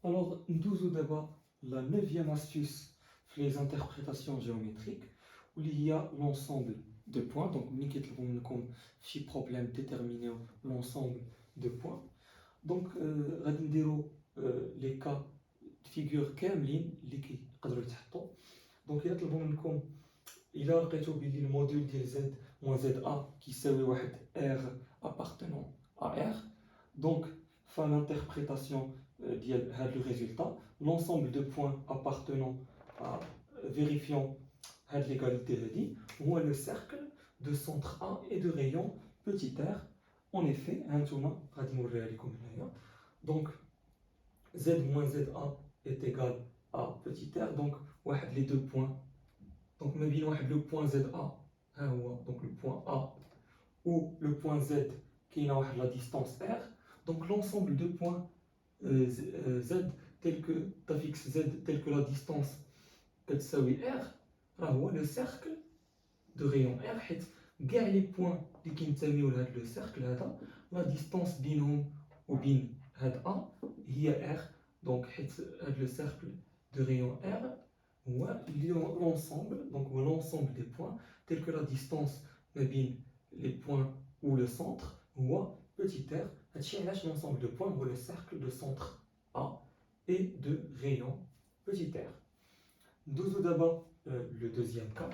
Alors, nous d'abord la neuvième astuce pour les interprétations géométriques, où il y a l'ensemble de points. Donc, nous avons comme si problème déterminer l'ensemble de points. Donc, les cas de figure كاملين اللي كيقدروا يتحطوا. Donc, il a le module de z moins za qui s'appelle r appartenant à r. Donc, fin l'interprétation du résultat, l'ensemble de points appartenant à vérifiant l'égalité ou le cercle de centre A et de rayon petit r. En effet, donc z moins za est égal à petit r. Donc, les deux points. Donc, le point ZA, donc le point A, ou le point Z qui a la distance R. Donc, l'ensemble de points Z tel que fixe Z tel que la distance R, le cercle de rayon R. Les points qui sont le cercle, la distance binôme ou bin A, R. Donc, le cercle de rayon R. L'ensemble, donc l'ensemble des points, tel que la distance entre les points ou le centre, ou petit r, l'ensemble de points ou le cercle de centre A et de rayon petit r. Nous d'abord le deuxième cas.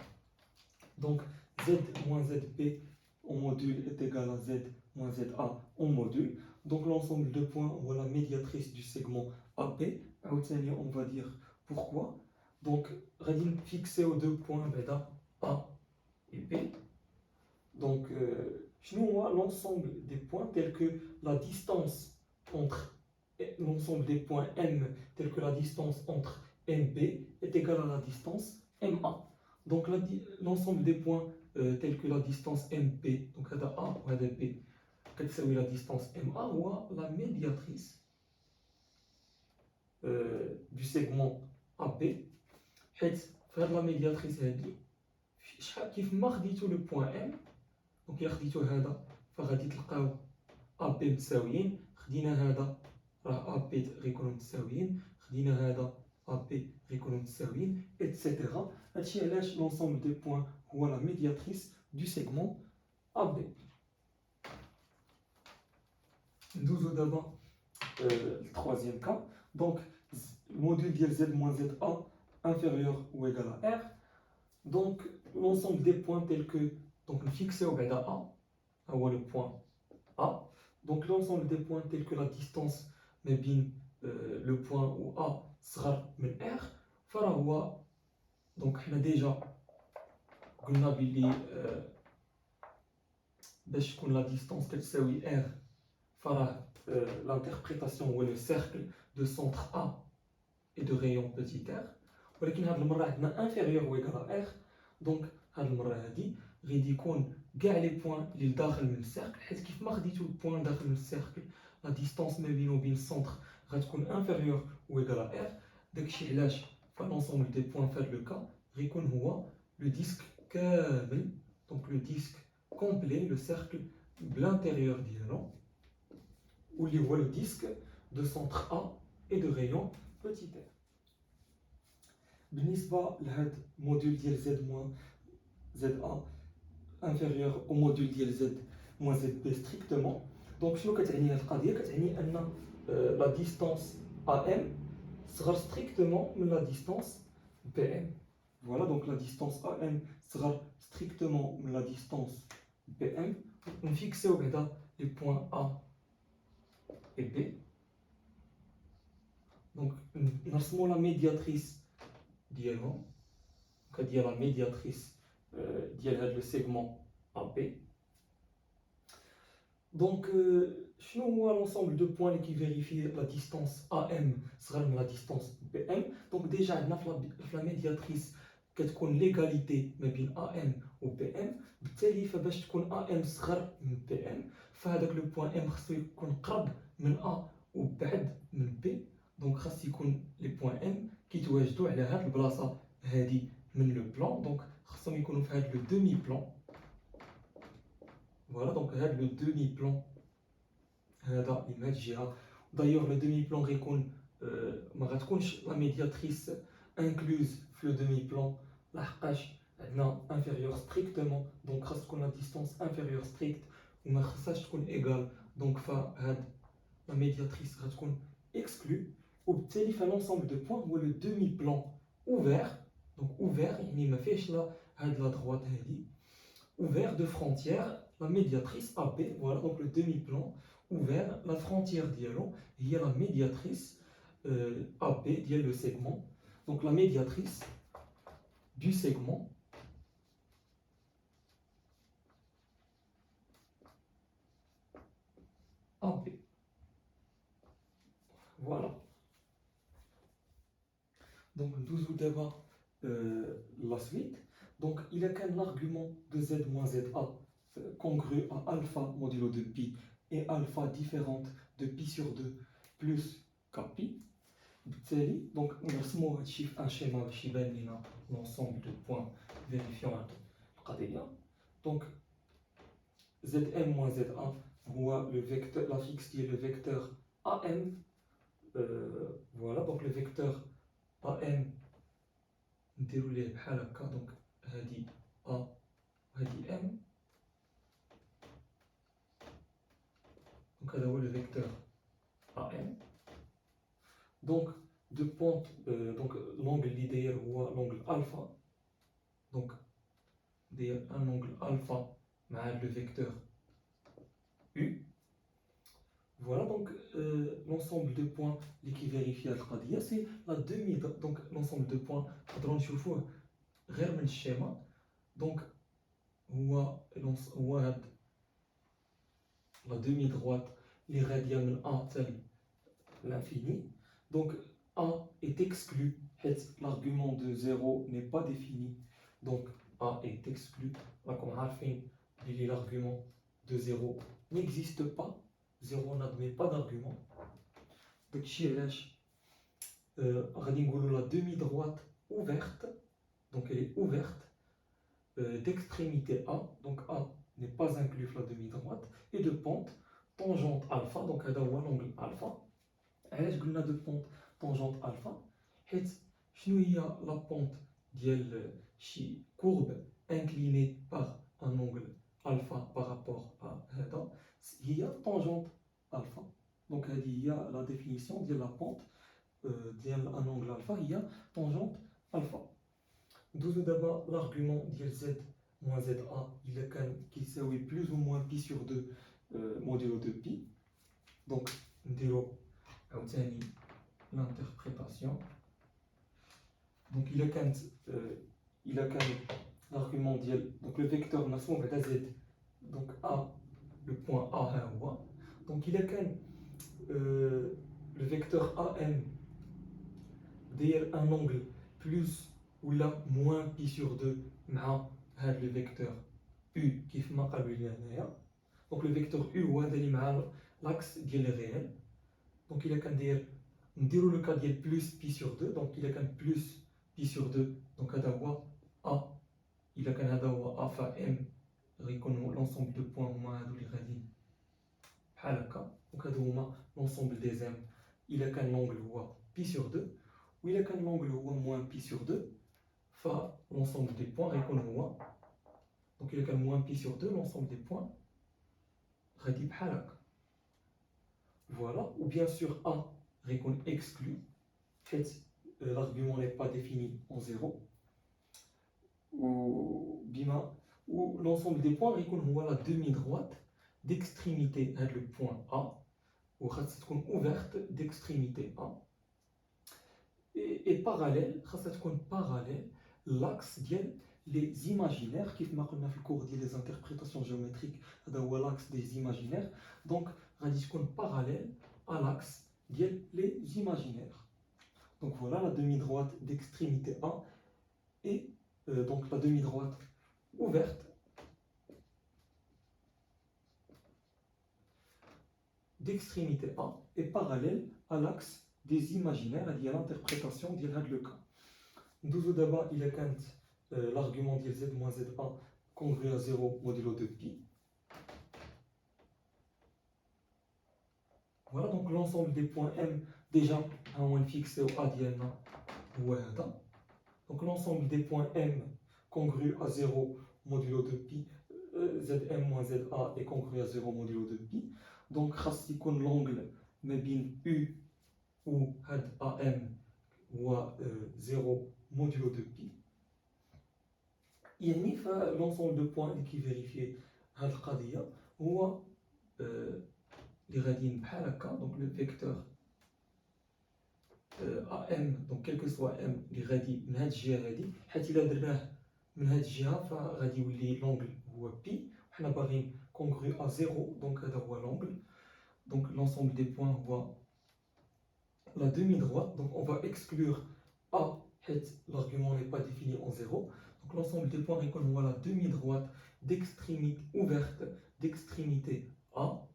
Donc z moins zp en module est égal à z moins za en module. Donc l'ensemble de points ou la médiatrice du segment AP. On va dire pourquoi. Donc, fixer aux deux points A et B. Donc, l'ensemble des points tels que la distance entre l'ensemble des points M tel que la distance entre MB est égale à la distance MA. Donc, l'ensemble des points tels que la distance MP, donc A ou B, c'est la distance MA ou la médiatrice du segment AB. La médiatrice كيف ما خديتو لو بوين ام دونك الا خديتو هذا فغادي تلقاو ا بي متساويين خدينا هذا راه ا بي غيكونوا متساويين خدينا هذا ا بي غيكونوا متساويين ايتترا. هادشي علاش لونسومبل دي بوين هو لا ميدياتريس دو سيغمون ا بي. ندوزو دابا التروازيام كا. دونك الموديل ديال زد موان زد ا inférieur ou égal à R. Donc, l'ensemble des points tels que, donc, fixé au bêta A, ou le point A. Donc, l'ensemble des points tels que la distance, mais bien, le point où A sera R, fera donc, on a déjà, on a dit, la distance qu'elle s'appelle R, fera l'interprétation ou le cercle de centre A et de rayon petit r. ولكن هاد المره عندنا انفيريور و ايكال ار. دونك هاد المره هادي غادي يكون كاع لي بوين اللي داخل من السيركل، حيت كيف ما خديتو البوين داخل من السيركل لا ديستونس ما بينه وبين السونتر غتكون انفيريور و ايكال ار. داكشي علاش فالونسومبل دي بوين في هاد لو كا غيكون هو لو ديسك كامل. دونك لو ديسك كومبلي لو سيركل بلانتيريور ديالو واللي هو لو ديسك دو سونتر ا et de rayon petit r. بالنسبة لهاد الموديل ديال z moins za inférieur au module ديال z moins zb strictement. دونك شنو كتعني هاد القضية؟ كتعني أن لا ديستانس am صغر strictement من لا ديستانس bm. Voilà, donc la distance am sera strictement من la distance bm. On fixe les points A et B. Donc, nous la médiatrice dialogue, c'est-à-dire la médiatrice le segment AB. Donc, l'ensemble de points qui vérifient la distance AM sera la distance BM. Donc, déjà, la médiatrice qui est l'égalité entre AM ou BM. بالتالي فباش تكون AM صغر من BM فهذاك لو بوين M خصو يكون قرب من A وبعد من B. دونك خاص يكون لي بوين ام كيتواجدوا على هاد البلاصه هادي من لو بلان. دونك خاصهم يكونوا في هاد لو دومي بلان. فوالا دونك هاد لو دومي بلان هذا من هاد الجهه. دايوغ لو دومي بلان غيكون ما غتكونش لا ميدياتريس انكلوز في لو دومي بلان لحقاش عندنا انفيريور ستريكتومون دونك خاص تكون لا ديستونس انفيريور ستريكت وما خصهاش تكون ايغال دونك فهاد لا ميدياتريس غتكون اكسكلو وبالتالي فلونسومبل دو بوين هو لو دومي بلان اوفير دونك اوفير يعني ما فيهش لا هاد لا دروات هادي ouvert de frontière la médiatrice AB voilà donc le demi-plan ouvert la frontière dialogue il y a la médiatrice AB il y a le segment donc la médiatrice du segment AB voilà donc nous d'abord la suite donc il y a qu'un argument de Z moins ZA congru à alpha modulo de pi et alpha différente de pi sur 2 plus kpi. Donc, nous avons un schéma qui va l'ensemble de points vérifiant القضية. Donc, Zm moins Za voit le vecteur, la fixe qui est le vecteur Am. Voilà, donc le vecteur Am déroulé بحال هكا donc هذه A وهذه M. Donc هذا هو le vecteur Am. Donc, de pente, donc l'angle l'idéal ou l'angle alpha, donc un angle alpha avec le vecteur U. Voilà donc l'ensemble de points qui vérifie la qadia, c'est la demi, donc l'ensemble de points, on voit le schéma, donc la demi droite, les radians A tel l'infini. Donc A est exclu, l'argument de 0 n'est pas défini, donc A est exclu. Là, comme on a fait, l'argument de 0 n'existe pas, 0 n'admet pas d'argument. Donc la demi-droite ouverte, donc elle est ouverte d'extrémité A, donc A n'est pas inclus dans la demi-droite, et de pente tangente alpha, donc elle a l'angle alpha. علاش قلنا دو بونت طونجونت الفا حيت شنو هي لا بونت ديال شي كورب انكليني باغ ان اونغل الفا بارابور هذا هي طونجونت الفا دونك هذه هي لا ديفينيسيون ديال لا بونت ديال ان اونغل الفا هي طونجونت الفا ندوزو دابا لارغومون ديال زد موان زد ا الا كان كيساوي بلوز او موان بي سور 2 موديلو دو بي دونك نديرو l'interprétation. Donc il a qu'un l'argument dial donc le vecteur national est z donc a le point a donc il a qu'un le vecteur am derrière un angle plus ou là moins pi sur 2 مع هذا le vecteur u كيف ما قالوا لي هنايا donc le vecteur u هو هذا اللي مع l'axe ديال الريال. Donc il a qu'un dire, on dit le cas d'il plus pi sur 2, donc il a qu'un plus pi sur 2, donc A, il a qu'un a fa m, l'ensemble de points ou moins les radines. Halaka, donc l'ensemble des m, il a qu'un angle ou pi sur 2, ou il a qu'un angle ou moins pi sur 2, fa l'ensemble des points, donc il a qu'un moins pi sur 2, l'ensemble des points, radib halaka. Voilà, ou bien sûr A récon exclu, l'argument n'est pas défini en 0, ou bima, ou l'ensemble des points récon voit la demi-droite d'extrémité à le point A, ou ouverte d'extrémité A, et parallèle, parallèle l'axe les imaginaires, qui m'a fait le cours des interprétations géométriques, l'axe des imaginaires, donc parallèle à l'axe les imaginaires. Donc voilà la demi-droite d'extrémité A et donc la demi-droite ouverte d'extrémité A est parallèle à l'axe des imaginaires et à l'interprétation de le cas. Nous d'abord il y a l'argument de z moins za congru à 0 modulo de pi. Voilà donc l'ensemble des points M déjà on fixe A ديالنا هو هذا. Donc l'ensemble des points M congrue à 0 modulo de pi, Zm moins Za est congru à 0 modulo de pi. Donc خاص يكون l'angle ما بين U ou هاد AM هو 0 modulo de pi. يعني l'ensemble de points qui vérifie هاد القضية هو اللي غاديين بحال هكا. Donc le vecteur AM, donc quel que soit M اللي غادي من هاد الجهة هادي، حيت إلا درناه من هاد الجهة فغادي يولي l'angle هو بي، وحنا باغيين congru à 0, donc هذا هو l'angle. Donc l'ensemble des points هو la demi-droite, donc on va exclure A حيت l'argument n'est pas défini en 0. Donc l'ensemble des points غيكون هو la demi-droite d'extrémité ouverte d'extrémité A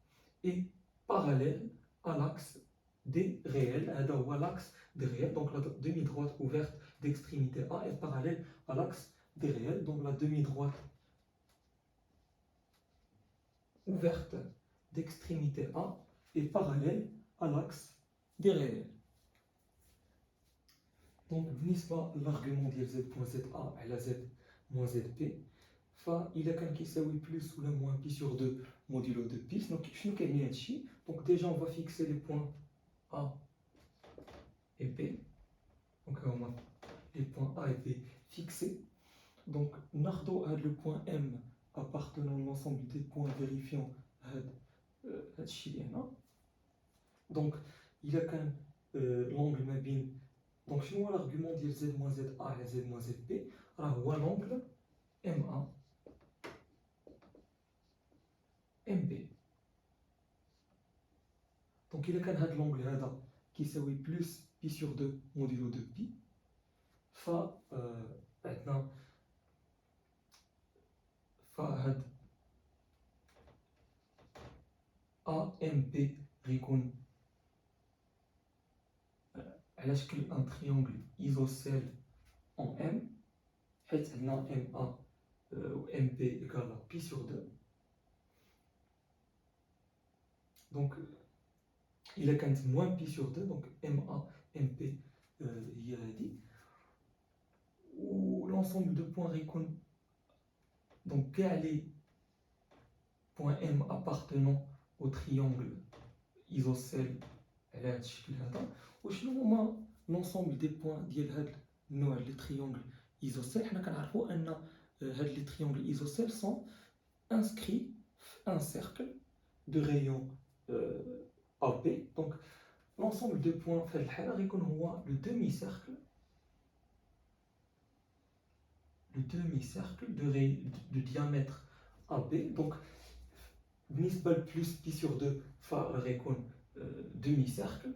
et parallèle à l'axe des réels. هذا هو l'axe des réels. Donc la demi-droite ouverte d'extrémité A est parallèle à l'axe des réels. Donc la demi-droite ouverte d'extrémité A est parallèle à l'axe des réels. Donc بالنسبة للارغيومون ديال Z.ZA على Z moins ZP فإلا كان كيساوي بلس ولا موان بي sur 2 modulo de pi. Donc شنو كيعني هادشي؟ Donc déjà on va fixer les points A et B. Donc on a les points A et B fixés. Donc ناخدو هاد le point M appartenant à l'ensemble des points vérifiant هادشي اللي هنا. Donc إلا كان l'angle ما بين. Donc شنو هو l'argument ديال Z moins ZA على Z moins ZB؟ راه هو l'angle MA MB. Donc إلا كان هاد l'angle هذا كيساوي بلس بي sur 2 modulo de pi ف عندنا فهاد AMP غيكون على شكل ان triangle isocèle en M حيت عندنا MA و MP égale à pi sur 2. Donc إلا كانت moins pi sur 2 donc MA MP هي هادي. و l'ensemble de points غيكون donc كاع les points M appartenant au triangle isocèle على هاد الشكل هذا. وشنو هما l'ensemble des points ديال هاد النوع لي triangle isocèle؟ حنا كنعرفوا ان هاد لي triangle isocèle sont inscrits في un cercle de rayon AB. donc l'ensemble de points في هاد الحالة غيكون هو le demi-cercle de diamètre AB. donc بالنسبة ل plus pi sur 2 فغيكون demi-cercle.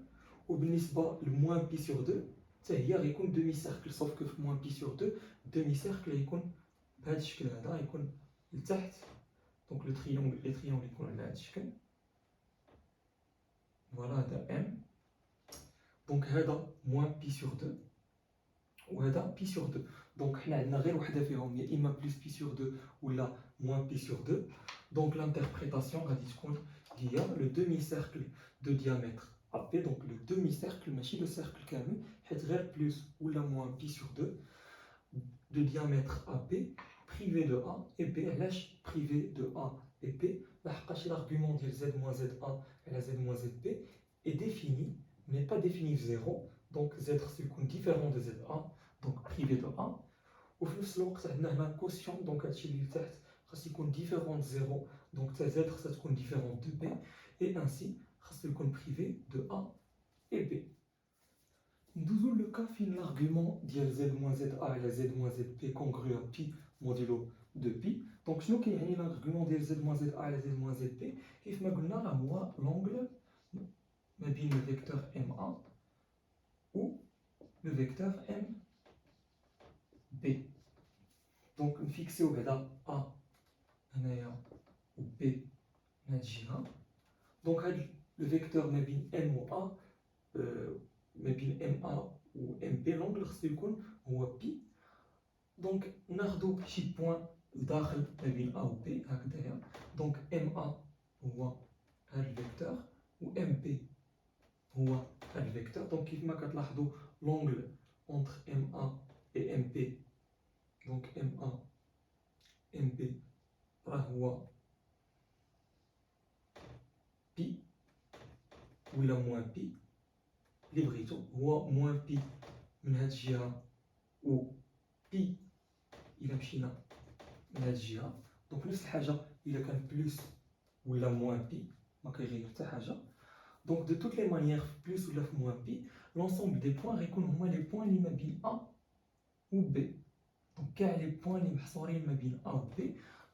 وبالنسبة ل moins pi sur 2 حتى هي غيكون demi-cercle. sauf que في moins pi sur 2 demi-cercle غيكون بهذا الشكل هذا غيكون لتحت. donc le triangle les triangles يكون على هذا الشكل. فوالا هذا M. donc هذا moins pi sur 2 وهذا pi sur 2. donc حنا عندنا غير وحده فيهم يا اما plus pi sur 2 ولا moins pi sur 2. donc l'interprétation غادي تكون هي le demi-cercle de diamètre AP. donc le demi-cercle ماشي le cercle كامل حيت غير plus ولا moins pi sur 2 de diamètre AP privé de A et B. علاش privé de A et B؟ لحقاش l'argument ديال Z moins ZA على Z moins ZB est défini mais pas défini في 0. donc Z خصو يكون différent de ZA donc privé de A. وفي نفس الوقت عندنا هنا quotient donc هادشي اللي تحت خاص يكون différent de 0 donc تا Z خاصها تكون différent de B et ainsi خاصو يكون privé de A et B. ندوزو لو كا فين l'argument ديال Z moins ZA على Z moins ZB congru à pi modulo de pi. donc شنو كيعني l'argument ديال Z moins ZA على Z moins ZB؟ كيف ما قلنا راه هو l'angle ما بين le vecteur MA ou le vecteur MB. donc نفيكسيو بعدا A هنايا و B من هاد الجهة. donc هاد le vecteur ما بين M و A ما بين MA و MB l'angle خصو يكون هو pi. donc ناخدو شي بوين لداخل ما بين A و B هكذايا. donc MA هو هاد الفيكتور و MB هو هذا الفيكتور. دونك كيف ما كتلاحظوا l'angle entre MA et MP, donc MA MP راه هو بي ولا موان بي اللي بغيتو، هو موان بي من هاد الجهة و بي إلا مشينا من هاد الجهة. دونك نفس الحاجة إلا كان بلوس ولا موان بي ما كيغير حتى حاجة. دونك دو توت لي مانيير في بلوس ولا في موان بي لونسومبل دي بوان غيكون هما لي بوان اللي ما بين A و B. دونك كاع لي بوان اللي محصورين ما بين A و B،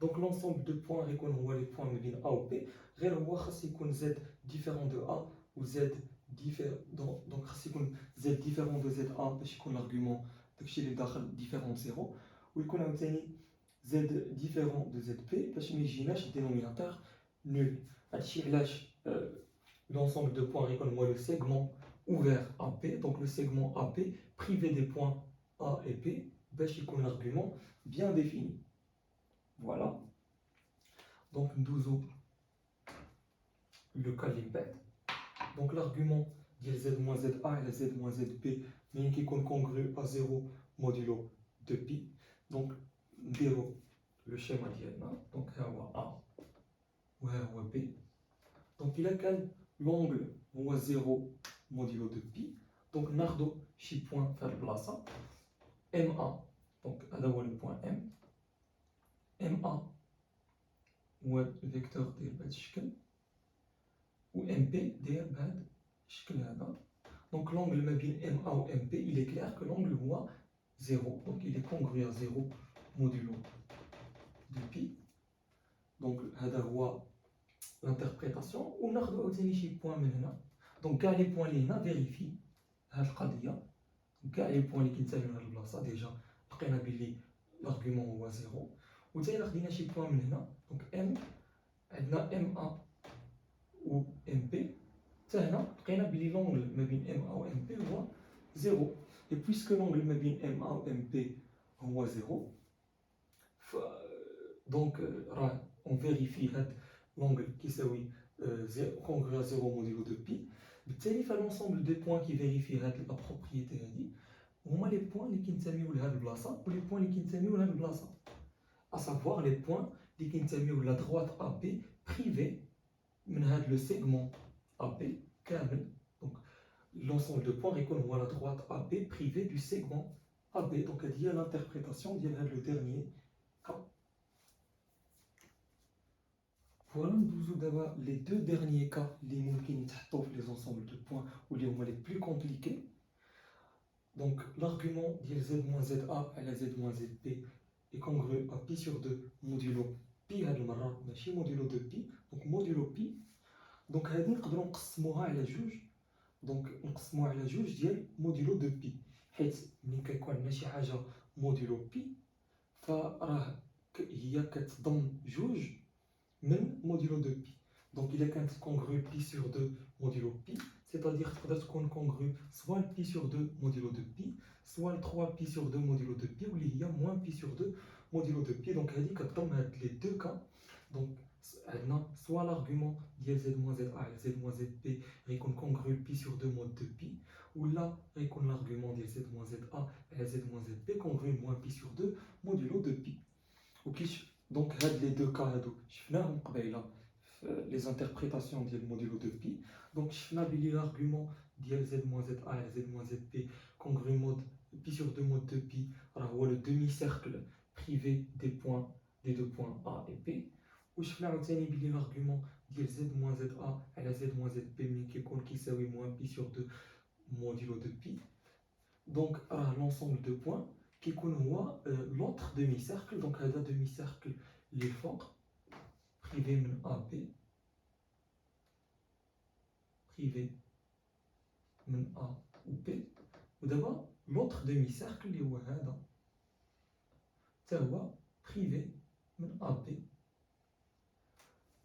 دونك لونسومبل دو بوان غيكون هو لي بوان ما بين A و B، غير هو خاص يكون Z ديفيرون دو A و Z ديفيرون. دونك خاص يكون Z ديفيرون دو ZA باش يكون لارغومون داكشي اللي داخل ديفيرون زيرو، ويكون عاوتاني Z ديفيرون دو ZB باش ما يجيناش الدينوميناتور نول. هادشي علاش l'ensemble de points récolte moi le segment ouvert AP, donc le segment AP privé des points A et B, باش يكون l'argument bien défini. Voilà. Donc nous le cas l'impète. Donc l'argument ديال Z moins ZA et Z moins ZB mais qui est congru à 0 modulo de pi. Donc نديرو le schéma ديالنا. Donc هو A وهو B. Donc il a كان l'angle هو 0 modulo de pi. Donc ناخدو شي بوين في هاد البلاصة MA. Donc هذا هو le point M. MA هو الفيكتور داير بهذا الشكل و MP داير بهذا الشكل هذا. Donc l'angle ما بين MA و MP il est clair que l'angle هو 0. Donc il est congru à 0 modulo de pi. Donc هذا هو l'interprétation. وناخدو عاوتاني شي بوين من هنا. دونك كاع لي بوين اللي هنا فيريفي هاد القضية. كاع لي بوين اللي كينتميو لهاد البلاصة ديجا لقينا بلي لارغومون هو زيرو. و تاني خدينا شي بوين من هنا. دونك ام عندنا ام ا و ام بي، حتى هنا لقينا بلي لونغل ما بين ام ا و ام بي هو زيرو. اي بويسكو لونغل ما بين ام ا و ام بي هو زيرو، دونك راه اون فيريفي هاد لونغل كيساوي كونغرو زيرو موديلو دو بي. بالتالي فالونسومبل دي بوين كي فيريفي هاد لا بروبريتي هادي هما لي بوين اللي كينتميو لهاد البلاصه و لي بوين اللي كينتميو لهاد البلاصه، ا سافوار لي بوين اللي كينتميو لا دروات ا بي بريفي من هاد لو سيغمون ا بي كامل. دونك لونسومبل دو بوين غيكون هو لا دروات ا بي بريفي دو سيغمون ا بي. دونك هادي هي لانتربريتاسيون ديال هاد لو ديرنيي كا. Voilà, nous avons les deux derniers cas les ensembles de points ou les plus compliqués. Donc l'argument de Z moins ZA à la Z moins ZB est congru à pi sur 2 modulo pi هاد المرة ماشي modulo de pi. Donc modulo pi. Donc هادي نقدروا نقسموها على جوج. دونك نقسموها على جوج ديال modulo de pi، حيت ملي كيكون عندنا شي حاجة modulo pi فراه هي كتضم جوج من modulo de pi. Donc il est congru pi sur 2 modulo pi, c'est-à-dire qu'on congru soit le pi sur 2 modulo de pi, soit le 3 pi sur 2 modulo de pi, ou il y a moins pi sur 2 modulo de pi. Donc il dit que dans les deux cas, donc soit l'argument z moins za et z moins zp récon congru pi sur 2 mod de pi, ou là récon l'argument z moins za et z moins zp congru moins pi sur 2 modulo de pi. Ok. Donc, les deux cas, je vais les interprétations du modulo de pi. Donc, je vais l'argument z moins za et z moins zp congru mode pi sur 2 mode de pi. Alors, le demi-cercle privé des deux points A et P. Ou je vais l'argument z moins za et z moins zp qui s'appelle moins pi sur 2 modulo de pi. Donc, l'ensemble de points qui connaît l'autre demi-cercle. Donc, un demi-cercle l'effort privé من AB privé من A ou P. ou d'abord l'autre demi-cercle اللي هو هذا حتى هو privé من AB.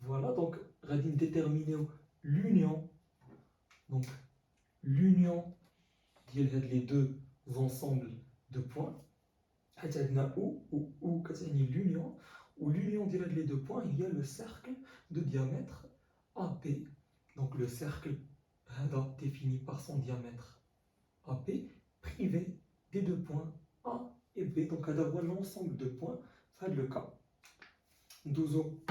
Voilà, donc غادي نديتيرمينيو l'union, donc l'union ديال هاد les deux ensembles de points. حيت عندنا ou كتعني l'union. Où l'union de les deux points, il y a le cercle de diamètre AP. Donc le cercle هذا défini par son diamètre AP privé des deux points A et B. Donc هذا هو l'ensemble de points في هذا le cas. Dozo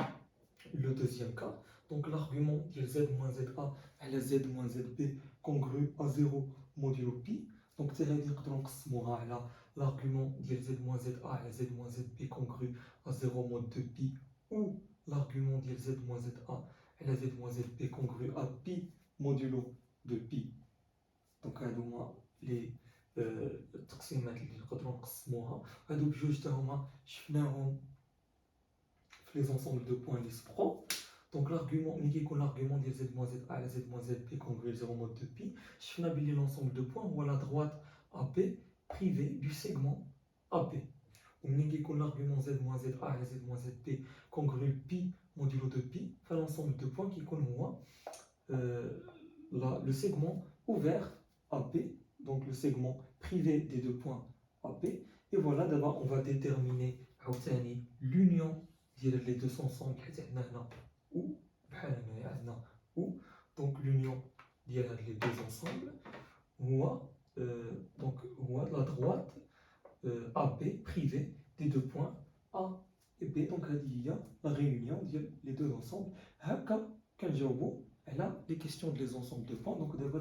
le deuxième cas. Donc l'argument de Z moins ZA à la Z moins ZB congru à 0 modulo pi. Donc c'est l'argument de Z moins ZA à la Z moins ZB congru à 0 mod 2 pi ou l'argument de Z moins ZA à la Z moins ZB congru à pi modulo de pi. Donc les التقسيمات اللي نقدروا نقسموها هادو بجوج تا هما شفناهم في les ensembles de points لي سبقوا. Donc l'argument ملي كيكون l'argument ديال z moins z a على z moins z p congru ل 0 mod 2 pi شفنا بلي l'ensemble de points هو la droite AP privée du segment AP. وملي كيكون l'argument z moins z a على z moins z p congru ل pi modulo 2 pi فالensemble de points كيكون هو le segment ouvert AP, donc le segment privé des deux points AP. Et voilà, d'abord on va déterminer l'union les deux ensembles ou donc l'union les deux ensembles donc la droite AB privée des deux points A et B. Donc il y a la réunion les deux ensembles. Quand elle a les questions des ensembles de points. Donc d'abord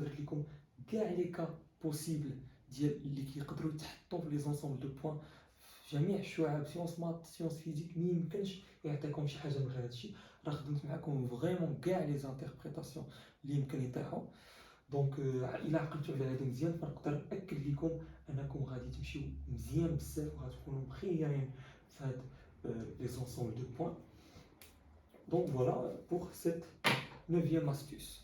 les cas possibles اللي كيقدروا يتحطوا في les ensembles de points في جميع الشعاب سيونس مات سيونس فيزيك ما يمكنش يعطيكم شي حاجه من غير هادشي. راه خدمت معكم فريمون كاع لي زانتربريتاسيون اللي يمكن يطيحوا. دونك الا عقلتوا على هذا مزيان فنقدر ناكد لكم انكم غادي تمشيو مزيان بزاف وغتكونوا مخيرين في هاد les ensembles de points. Donc voilà pour cette 9e astuce.